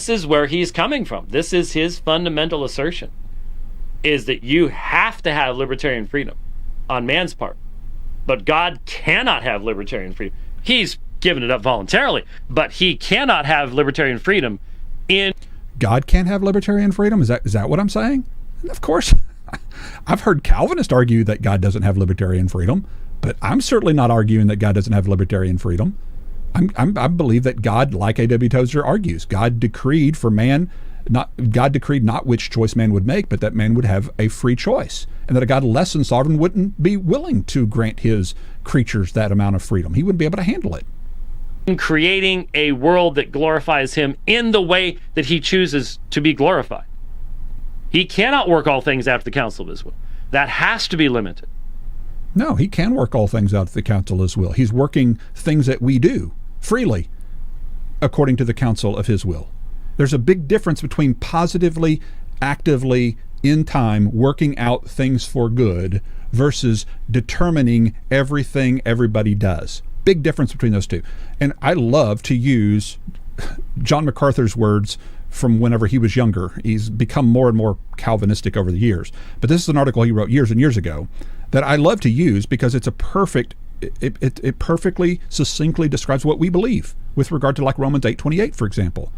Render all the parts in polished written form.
this is where he's coming from. This is his fundamental assertion, is that you have to have libertarian freedom on man's part, but God cannot have libertarian freedom. He's given it up voluntarily, but he cannot have libertarian freedom in... God can't have libertarian freedom? Is that what I'm saying? Of course. I've heard Calvinists argue that God doesn't have libertarian freedom, but I'm certainly not arguing that God doesn't have libertarian freedom. I believe that God, like A.W. Tozer argues, God decreed not which choice man would make, but that man would have a free choice, and that a God less than sovereign wouldn't be willing to grant his creatures that amount of freedom. He wouldn't be able to handle it. Creating a world that glorifies him in the way that he chooses to be glorified. He cannot work all things after the counsel of his will. That has to be limited. No, he can work all things out of the counsel of his will. He's working things that we do freely according to the counsel of his will. There's a big difference between positively, actively, in time, working out things for good versus determining everything everybody does. Big difference between those two. And I love to use John MacArthur's words from whenever he was younger. He's become more and more Calvinistic over the years. But this is an article he wrote years and years ago that I love to use because it's it perfectly, succinctly describes what we believe with regard to, like, Romans 8:28, for example.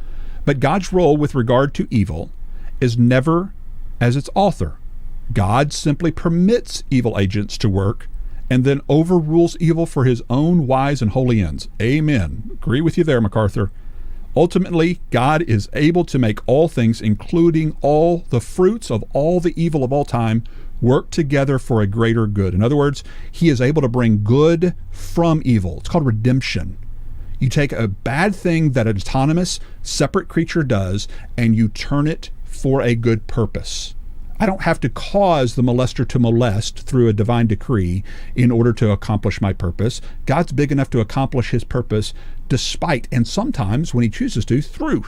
But God's role with regard to evil is never as its author. God simply permits evil agents to work and then overrules evil for his own wise and holy ends. Amen. Agree with you there, MacArthur. Ultimately, God is able to make all things, including all the fruits of all the evil of all time, work together for a greater good. In other words, he is able to bring good from evil. It's called redemption. You take a bad thing that an autonomous, separate creature does, and you turn it for a good purpose. I don't have to cause the molester to molest through a divine decree in order to accomplish my purpose. God's big enough to accomplish his purpose despite, and sometimes when he chooses to, through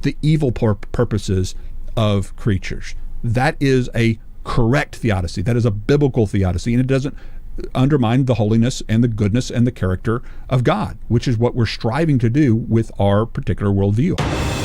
the evil purposes of creatures. That is a correct theodicy. That is a biblical theodicy, and it doesn't undermine the holiness and the goodness and the character of God, which is what we're striving to do with our particular worldview.